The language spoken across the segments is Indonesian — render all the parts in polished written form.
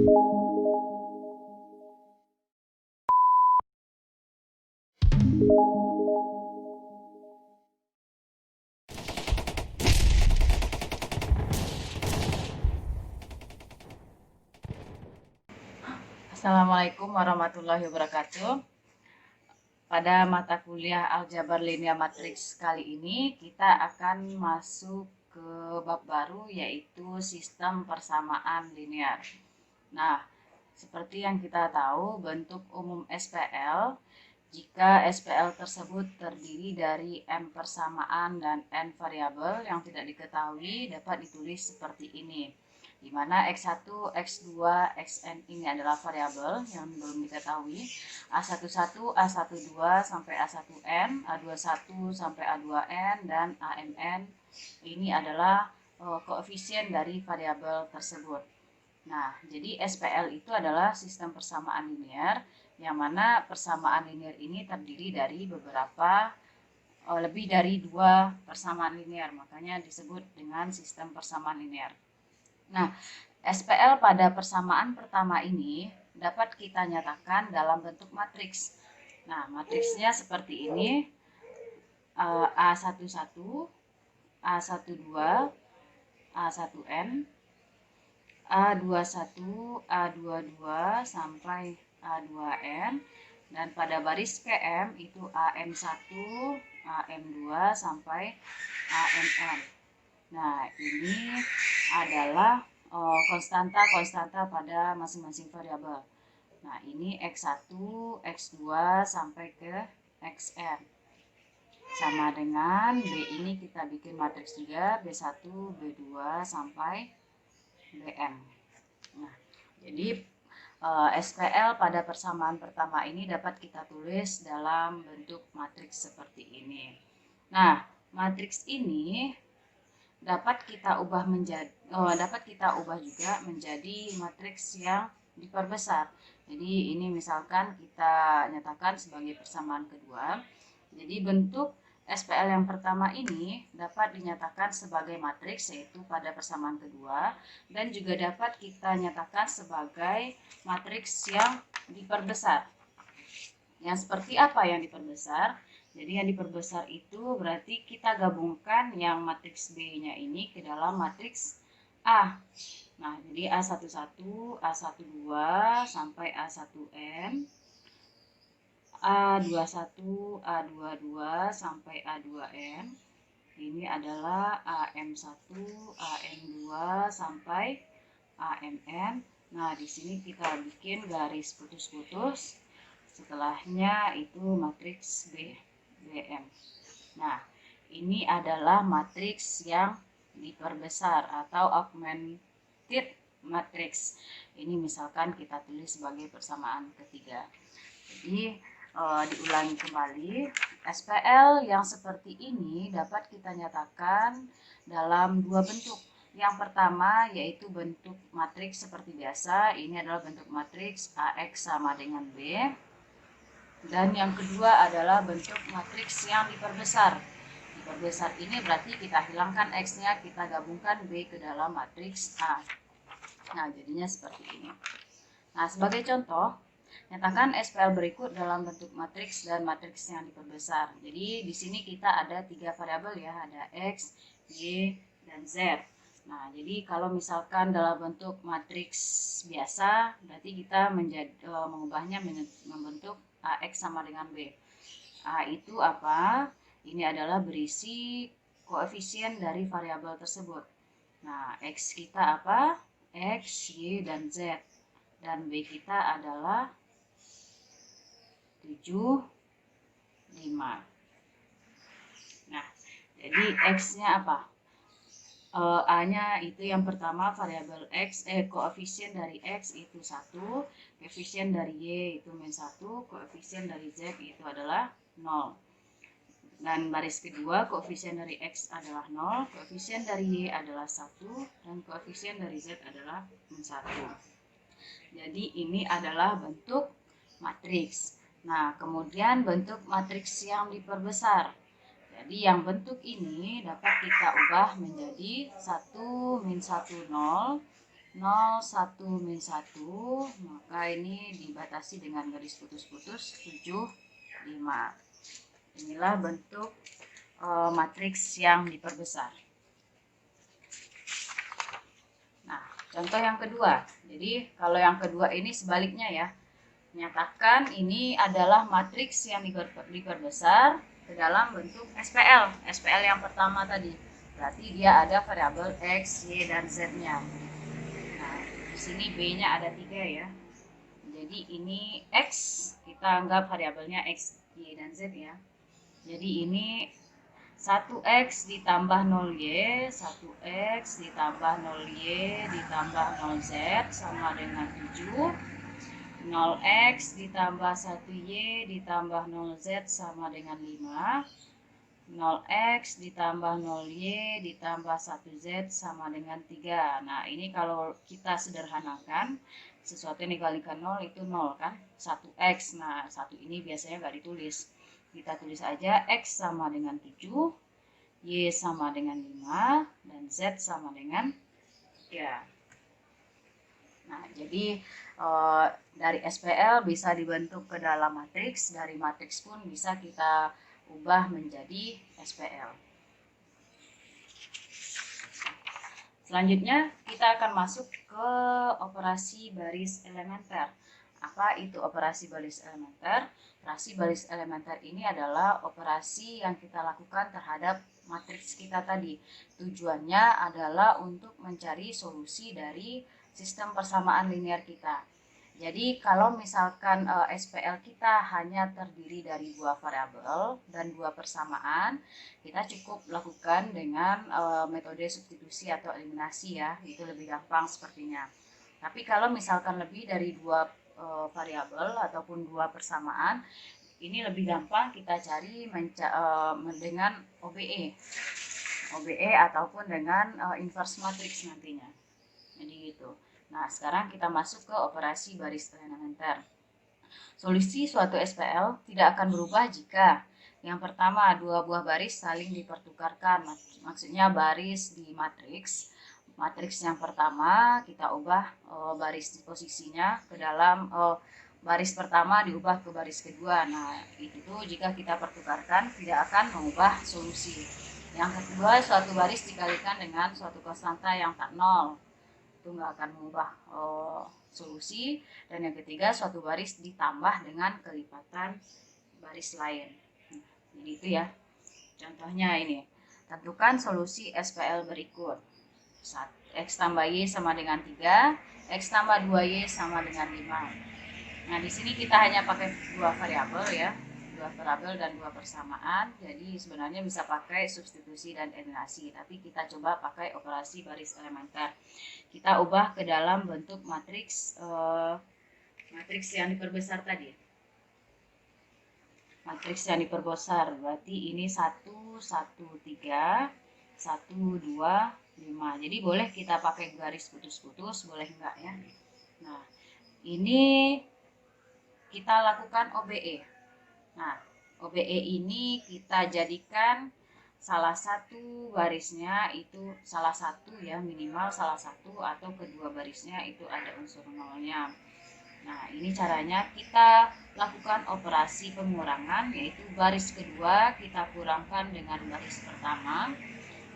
Assalamualaikum warahmatullahi wabarakatuh. Pada mata kuliah Aljabar Linear Matrix kali ini kita akan masuk ke bab baru, yaitu sistem persamaan linear. Nah, seperti yang kita tahu, bentuk umum SPL, jika SPL tersebut terdiri dari M persamaan dan N variabel yang tidak diketahui, dapat ditulis seperti ini, di mana X1, X2, Xn ini adalah variabel yang belum diketahui, A11, A12 sampai A1n, A21 sampai A2n, dan AMN ini adalah koefisien dari variabel tersebut. Nah, jadi SPL itu adalah sistem persamaan linear, yang mana persamaan linear ini terdiri dari lebih dari dua persamaan linear, makanya disebut dengan sistem persamaan linear. Nah, SPL pada persamaan pertama ini dapat kita nyatakan dalam bentuk matriks. Nah, matriksnya seperti ini, A11, A12, A1n, A21, A22 sampai A2n, dan pada baris PM itu AM1, AM2 sampai AMN. Nah, ini adalah konstanta-konstanta pada masing-masing variabel. Nah, ini X1, X2 sampai ke Xn. Sama dengan B ini kita bikin matriks juga, B1, B2 sampai Bn. Nah, jadi SPL pada persamaan pertama ini dapat kita tulis dalam bentuk matriks seperti ini. Nah, matriks ini dapat kita ubah juga menjadi matriks yang diperbesar. Jadi ini misalkan kita nyatakan sebagai persamaan kedua. Jadi bentuk SPL yang pertama ini dapat dinyatakan sebagai matriks, yaitu pada persamaan kedua, dan juga dapat kita nyatakan sebagai matriks yang diperbesar. Yang seperti apa yang diperbesar? Jadi yang diperbesar itu berarti kita gabungkan yang matriks B-nya ini ke dalam matriks A. Nah, jadi A11, A12 sampai A1n, A21, A22 sampai A2n. Ini adalah AM1, AM2 sampai AMN. Nah, di sini kita bikin garis putus-putus. Setelahnya itu matriks BM. Nah, ini adalah matriks yang diperbesar atau augmented matrix. Ini misalkan kita tulis sebagai persamaan ketiga. Jadi diulangi kembali, SPL yang seperti ini dapat kita nyatakan dalam dua bentuk. Yang pertama yaitu bentuk matriks seperti biasa, ini adalah bentuk matriks AX sama dengan B. Dan yang kedua adalah bentuk matriks yang diperbesar. Diperbesar ini berarti kita hilangkan X-nya, kita gabungkan B ke dalam matriks A. Nah, jadinya seperti ini. Nah, sebagai contoh, nyatakan SPL berikut dalam bentuk matriks dan matriks yang diperbesar. Jadi di sini kita ada tiga variabel ya, ada X, Y, dan Z. Nah, jadi kalau misalkan dalam bentuk matriks biasa, berarti kita mengubahnya membentuk AX sama dengan B. A itu apa? Ini adalah berisi koefisien dari variabel tersebut. Nah, X kita apa? X, Y, dan Z. Dan B kita adalah 7, 5. Nah, jadi X-nya apa? A-nya itu yang pertama variabel X, koefisien dari X itu 1, koefisien dari Y itu -1, koefisien dari Z itu adalah 0. Dan baris kedua, koefisien dari X adalah 0, koefisien dari Y adalah 1, dan koefisien dari Z adalah 1. Jadi ini adalah bentuk matriks. Nah, kemudian bentuk matriks yang diperbesar. Jadi yang bentuk ini dapat kita ubah menjadi 1, -1, 0, 0, 1, min 1, maka ini dibatasi dengan garis putus-putus 7, 5. Inilah bentuk matriks yang diperbesar. Nah, contoh yang kedua. Jadi, kalau yang kedua ini sebaliknya ya. Nyatakan ini adalah matriks yang diperbesar ke dalam bentuk SPL. SPL yang pertama tadi. Berarti dia ada variabel X, Y, dan Z-nya. Nah, di sini B-nya ada 3 ya. Jadi ini X, kita anggap variabelnya X, Y, dan Z ya. Jadi ini 1X ditambah 0Y, 1X ditambah 0Y ditambah 0Z sama dengan 7. 0X ditambah 1Y ditambah 0Z sama dengan 5. 0X ditambah 0Y ditambah 1Z sama dengan 3. Nah, ini kalau kita sederhanakan, sesuatu yang dikalikan 0 itu 0 kan? 1X. Nah, 1 ini biasanya nggak ditulis. Kita tulis aja X sama dengan 7, Y sama dengan 5, dan Z sama dengan 3. Nah, jadi dari SPL bisa dibentuk ke dalam matriks, dari matriks pun bisa kita ubah menjadi SPL. Selanjutnya kita akan masuk ke operasi baris elementer. Apa itu operasi baris elementer? Operasi baris elementer ini adalah operasi yang kita lakukan terhadap matriks kita tadi. Tujuannya adalah untuk mencari solusi dari sistem persamaan linear kita. Jadi kalau misalkan SPL kita hanya terdiri dari 2 variabel dan 2 persamaan, kita cukup lakukan dengan metode substitusi atau eliminasi ya, itu lebih gampang sepertinya. Tapi kalau misalkan lebih dari 2 variabel ataupun 2 persamaan, ini lebih gampang kita cari dengan OBE ataupun dengan inverse matrix nantinya. Jadi gitu. Nah, sekarang kita masuk ke operasi baris elementer. Solusi suatu SPL tidak akan berubah jika yang pertama, 2 buah baris saling dipertukarkan. Maksudnya baris di matriks. Matriks yang pertama kita ubah baris posisinya ke dalam baris pertama diubah ke baris kedua. Nah, itu jika kita pertukarkan tidak akan mengubah solusi. Yang kedua, suatu baris dikalikan dengan suatu konstanta yang tak nol. Itu nggak akan mengubah solusi. Dan yang ketiga, suatu baris ditambah dengan kelipatan baris lain. Jadi itu ya. Contohnya ini. Tentukan solusi SPL berikut. X tambah Y sama dengan 3, X tambah 2Y sama dengan 5. Nah, di sini kita hanya pakai 2 variabel ya. 2 variabel dan 2 persamaan. Jadi sebenarnya bisa pakai substitusi dan eliminasi, tapi kita coba pakai operasi baris elementer. Kita ubah ke dalam bentuk matriks matriks yang diperbesar tadi. Matriks yang diperbesar berarti ini 1, 1, 3, 1, 2, 5. Jadi boleh kita pakai garis putus-putus, boleh enggak ya. Nah, ini kita lakukan OBE. Nah, OBE ini kita jadikan salah satu barisnya itu salah satu ya, minimal salah satu atau kedua barisnya itu ada unsur nolnya. Nah, ini caranya kita lakukan operasi pengurangan, yaitu baris kedua kita kurangkan dengan baris pertama.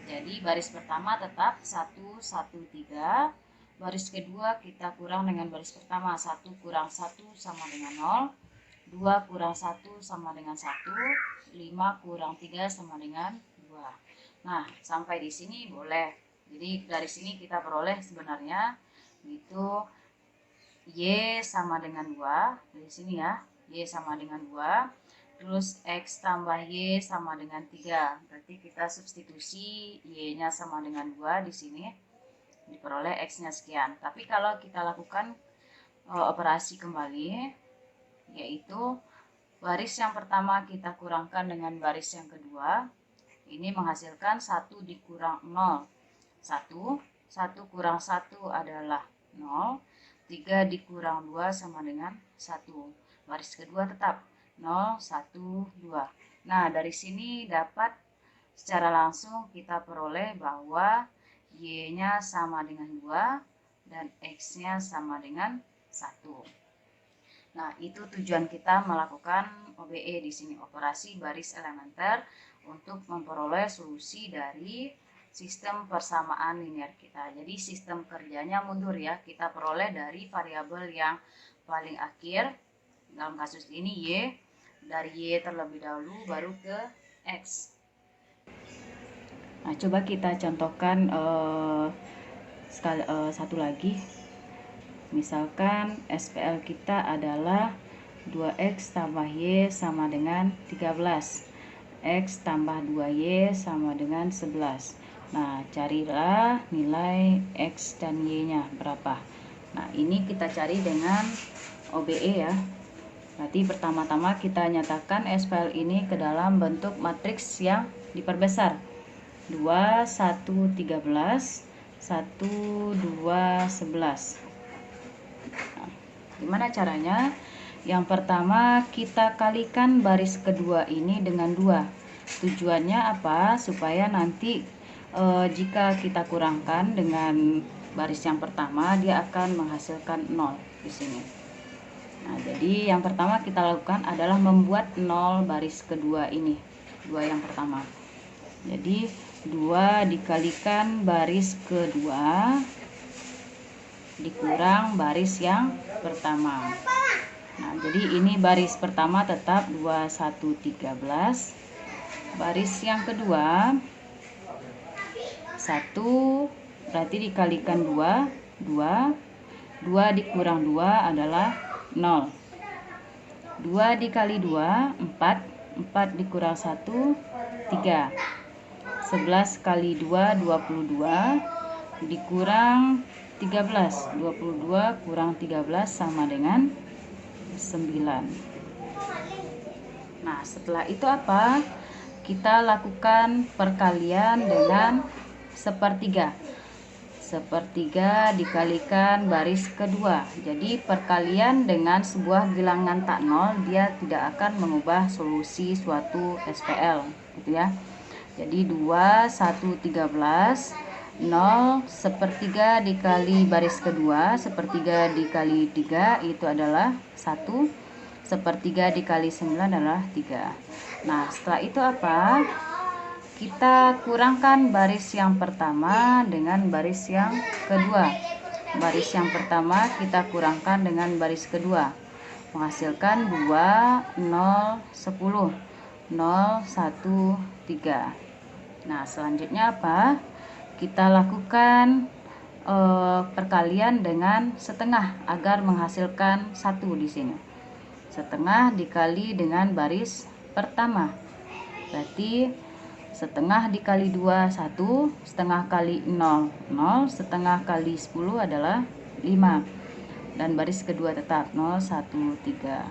Jadi baris pertama tetap 1, 1, 3. Baris kedua kita kurang dengan baris pertama, 1 kurang 1 sama dengan 0. 2 kurang 1 sama dengan 1, 5 kurang 3 sama dengan 2. Nah, sampai di sini boleh. Jadi dari sini kita peroleh sebenarnya itu Y sama dengan 2. Dari sini ya, Y sama dengan 2. Terus X tambah Y sama dengan 3. Berarti kita substitusi Y-nya sama dengan 2 di sini. Diperoleh X-nya sekian. Tapi kalau kita lakukan operasi kembali, yaitu baris yang pertama kita kurangkan dengan baris yang kedua, ini menghasilkan 1 dikurang 0. 1 kurang 1 adalah 0. 3 dikurang 2 sama dengan 1. Baris kedua tetap 0, 1, 2. Nah, dari sini dapat secara langsung kita peroleh bahwa Y-nya sama dengan 2, dan X-nya sama dengan 1. Nah, itu tujuan kita melakukan OBE di sini, operasi baris elementer, untuk memperoleh solusi dari sistem persamaan linear kita. Jadi sistem kerjanya mundur ya, kita peroleh dari variabel yang paling akhir, dalam kasus ini Y, dari Y terlebih dahulu baru ke X. Nah, coba kita contohkan satu lagi. Misalkan SPL kita adalah 2X tambah Y sama dengan 13. X tambah 2Y sama dengan 11. Nah, carilah nilai X dan Y-nya berapa. Nah, ini kita cari dengan OBE ya. Berarti pertama-tama kita nyatakan SPL ini ke dalam bentuk matriks yang diperbesar. 2, 1, 13, 1, 2, 11. Nah, gimana caranya? Yang pertama, kita kalikan baris kedua ini dengan 2. Tujuannya apa? Supaya nanti jika kita kurangkan dengan baris yang pertama, dia akan menghasilkan 0 di sini. Nah, jadi yang pertama kita lakukan adalah membuat 0 baris kedua ini. 2 yang pertama. Jadi 2 dikalikan baris kedua dikurang baris yang pertama. Nah, jadi ini baris pertama tetap 2, 1, 13. Baris yang kedua 1 berarti dikalikan 2, 2 dikurang 2 adalah 0. 2 dikali 2, 4. 4 dikurang 1, 3. 11 kali 2, 22. Dikurang 13. 22 kurang 13 sama dengan 9. Nah, setelah itu apa? Kita lakukan perkalian dengan sepertiga. Sepertiga dikalikan baris kedua. Jadi perkalian dengan sebuah bilangan tak nol, dia tidak akan mengubah solusi suatu SPL, gitu ya. Jadi 2, 1, 13, 0, sepertiga dikali baris kedua, sepertiga dikali 3 itu adalah 1, sepertiga dikali 9 adalah 3. Nah, setelah itu apa? Kita kurangkan baris yang pertama dengan baris yang kedua. Baris yang pertama kita kurangkan dengan baris kedua, menghasilkan 2, 0, 10, 0, 1, 3. Nah, selanjutnya apa? Kita lakukan perkalian dengan setengah agar menghasilkan 1 di sini. Setengah dikali dengan baris pertama. Berarti setengah dikali 2, 1. Setengah kali 0, 0. Setengah kali 10 adalah 5. Dan baris kedua tetap 0, 1, 3.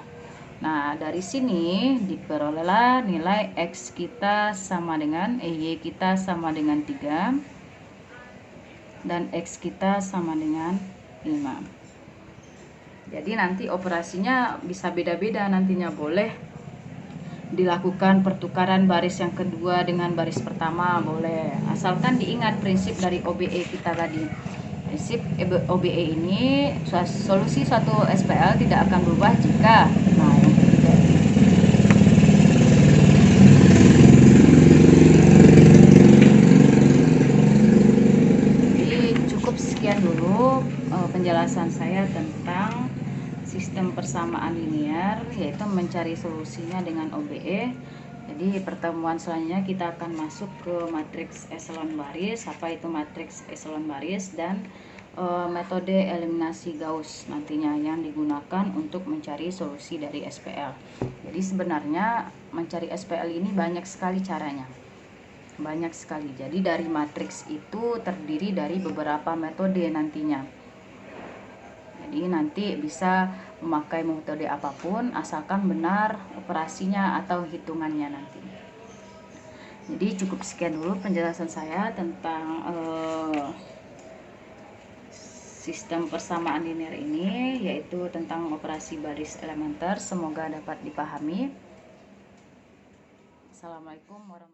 Nah, dari sini diperolehlah nilai X kita sama dengan Y kita sama dengan 3 dan X kita sama dengan 5. Jadi nanti operasinya bisa beda-beda nantinya, boleh dilakukan pertukaran baris yang kedua dengan baris pertama, boleh, asalkan diingat prinsip dari OBE kita tadi. Prinsip OBE ini, solusi suatu SPL tidak akan berubah jika yang ketiga ini. Jadi cukup sekian dulu penjelasan saya tentang sistem persamaan linear, yaitu mencari solusinya dengan OBE. Jadi pertemuan selanjutnya kita akan masuk ke matriks eselon baris, apa itu matriks eselon baris, dan metode eliminasi Gauss nantinya yang digunakan untuk mencari solusi dari SPL. Jadi sebenarnya mencari SPL ini banyak sekali caranya, banyak sekali. Jadi dari matriks itu terdiri dari beberapa metode nantinya. Jadi nanti bisa memakai metode apapun asalkan benar operasinya atau hitungannya nanti. Jadi cukup sekian dulu penjelasan saya tentang sistem persamaan linear ini, yaitu tentang operasi baris elementer. Semoga dapat dipahami. Assalamualaikum warahmatullahi wabarakatuh.